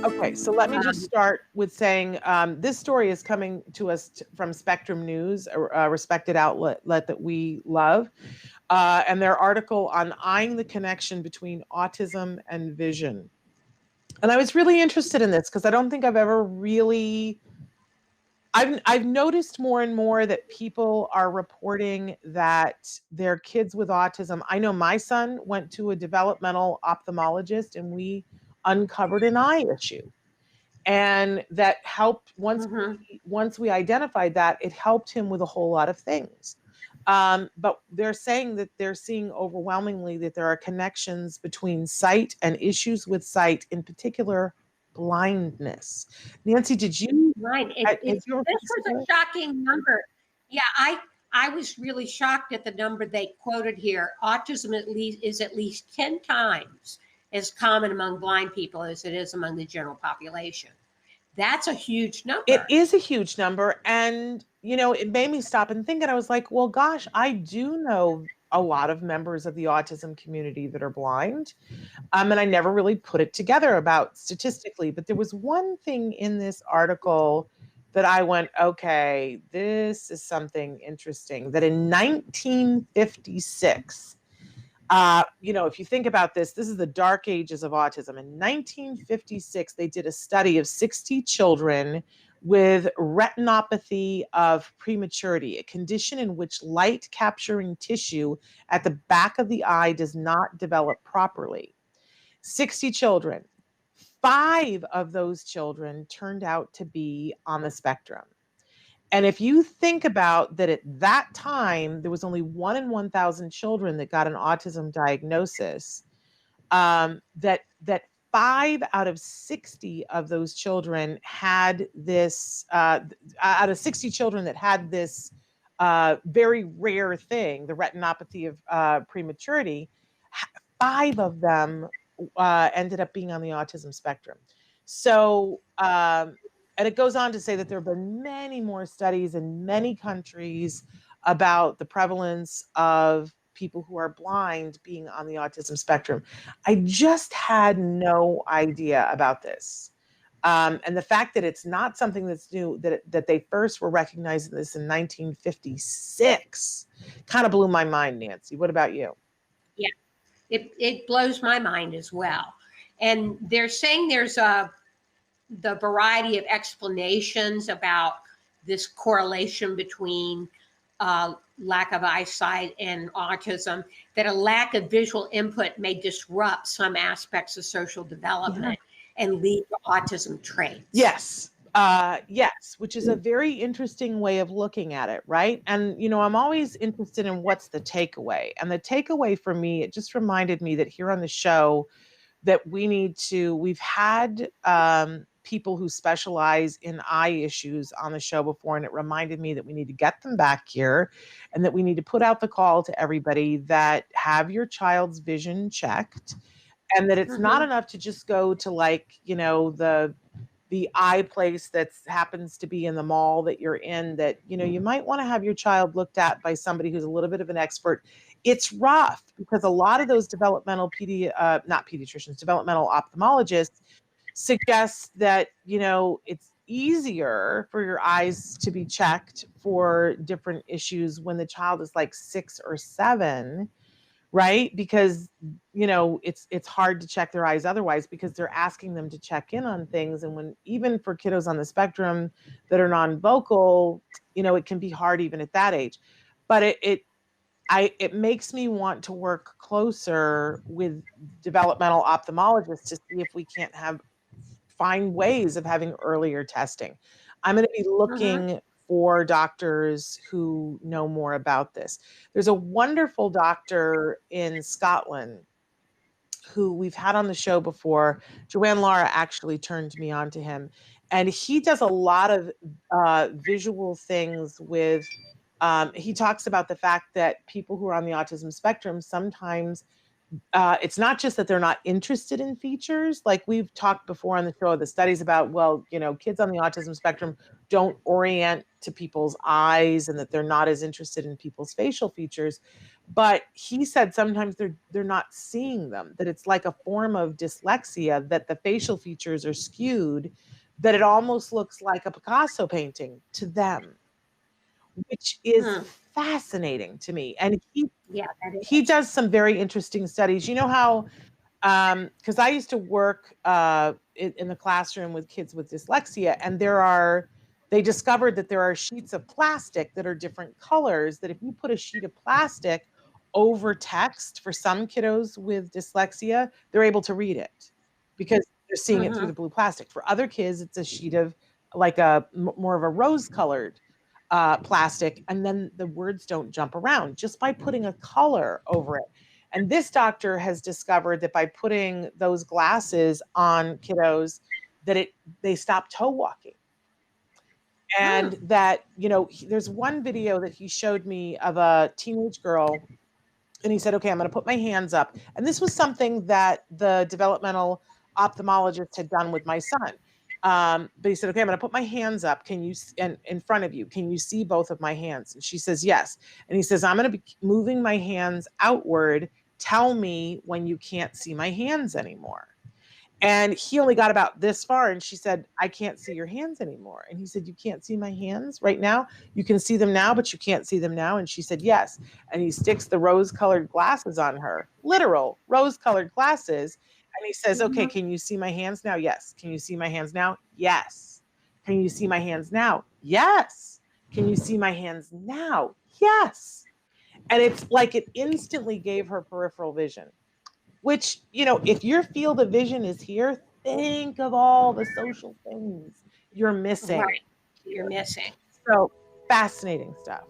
Okay, so let me just start with saying this story is coming to us from Spectrum News, a respected outlet that we love, and their article on eyeing the connection between autism and vision. And I was really interested in this because I don't think I've ever really. I've noticed more and more that people are reporting that their kids with autism. I know my son went to a developmental ophthalmologist and we uncovered an eye issue. And that helped Mm-hmm. once we identified that, it helped him with a whole lot of things. But they're saying that they're seeing overwhelmingly that there are connections between sight and issues with sight, in particular blindness. Nancy, did you Right. have you ever This was considered? a shocking number. Yeah, I was really shocked at the number they quoted here. Autism is at least 10 times as common among blind people as it is among the general population. That's a huge It number. is a huge number. And, it made me stop and think. And I was like, well, gosh, I do know a lot of members of the autism community that are blind. And I never really put it together about statistically. But there was one thing in this article that I went, okay, this is something interesting. That in 1956, if you think about this, this is the dark ages of autism. In 1956, they did a study of 60 children with retinopathy of prematurity, a condition in which light capturing tissue at the back of the eye does not develop properly. 60 children. Five of those children turned out to be on the spectrum. And if you think about that, at that time, there was only 1 in 1,000 children that got an autism diagnosis. That 5 out of 60 of those children had this. Out of 60 children that had this very rare thing, the retinopathy of prematurity, 5 of them ended up being on the autism spectrum. So, and it goes on to say that there have been many more studies in many countries about the prevalence of people who are blind being on the autism spectrum. I just had no idea about this. And the fact that it's not something that's new, that they first were recognizing this in 1956, kind of blew my mind, Nancy. What about you? Yeah, it blows my mind as well. And they're saying there's the variety of explanations about this correlation between lack of eyesight and autism, that a lack of visual input may disrupt some aspects of social development and lead to autism traits. Yes. Yes, which is a very interesting way of looking at it, right? And, I'm always interested in what's the takeaway. And the takeaway for me, it just reminded me that here on the show, that we've had people who specialize in eye issues on the show before, and it reminded me that we need to get them back here and that we need to put out the call to everybody that have your child's vision checked, and that it's not enough to just go to the eye place that happens to be in the mall that you're in, that you might want to have your child looked at by somebody who's a little bit of an expert. It's rough because a lot of those developmental not pediatricians, developmental ophthalmologists suggest that it's easier for your eyes to be checked for different issues when the child is like 6 or 7, right? Because it's hard to check their eyes otherwise, because they're asking them to check in on things. And when, even for kiddos on the spectrum that are non-vocal, it can be hard even at that age. But it makes me want to work closer with developmental ophthalmologists to see if we can't find ways of having earlier testing. I'm going to be looking for doctors who know more about this. There's a wonderful doctor in Scotland who we've had on the show before. Joanne Lara actually turned me on to him. And he does a lot of visual things with, he talks about the fact that people who are on the autism spectrum sometimes it's not just that they're not interested in features. Like we've talked before on the show, the studies about, well, kids on the autism spectrum don't orient to people's eyes and that they're not as interested in people's facial features. But he said sometimes they're not seeing them, that it's like a form of dyslexia, that the facial features are skewed, that it almost looks like a Picasso painting to them, which is Hmm. fascinating to me. And Yeah, that he is. does some very interesting studies. You know how, because I used to work in the classroom with kids with dyslexia, and they discovered that there are sheets of plastic that are different colors, that if you put a sheet of plastic over text for some kiddos with dyslexia, they're able to read it because they're seeing it through the Mhm. blue plastic. For other kids, it's a sheet of like more of a rose colored plastic, and then the words don't jump around just by putting a color over it. And this doctor has discovered that by putting those glasses on kiddos, that they stop toe walking. And Hmm. that, there's one video that he showed me of a teenage girl, and he said, okay, I'm going to put my hands up. And this was something that the developmental ophthalmologist had done with my son. But he said, okay, I'm going to put my hands up. Can you, and in front of you, can you see both of my hands? And she says, yes. And he says, I'm going to be moving my hands outward. Tell me when you can't see my hands anymore. And he only got about this far. And she said, I can't see your hands anymore. And he said, you can't see my hands right now? You can see them now, but you can't see them now. And she said, yes. And he sticks the rose colored glasses on her, literal rose colored glasses. And he says, okay, Mhm. can you see my hands now? Yes. Can you see my hands now? Yes. Can you see my hands now? Yes. Can you see my hands now? Yes. And it's like it instantly gave her peripheral vision, which, if your field of vision is here, think of all the social things you're missing. Right. You're missing. So fascinating stuff.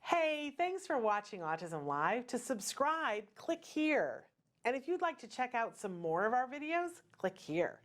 Hey, thanks for watching Autism Live. To subscribe, click here. And if you'd like to check out some more of our videos, click here.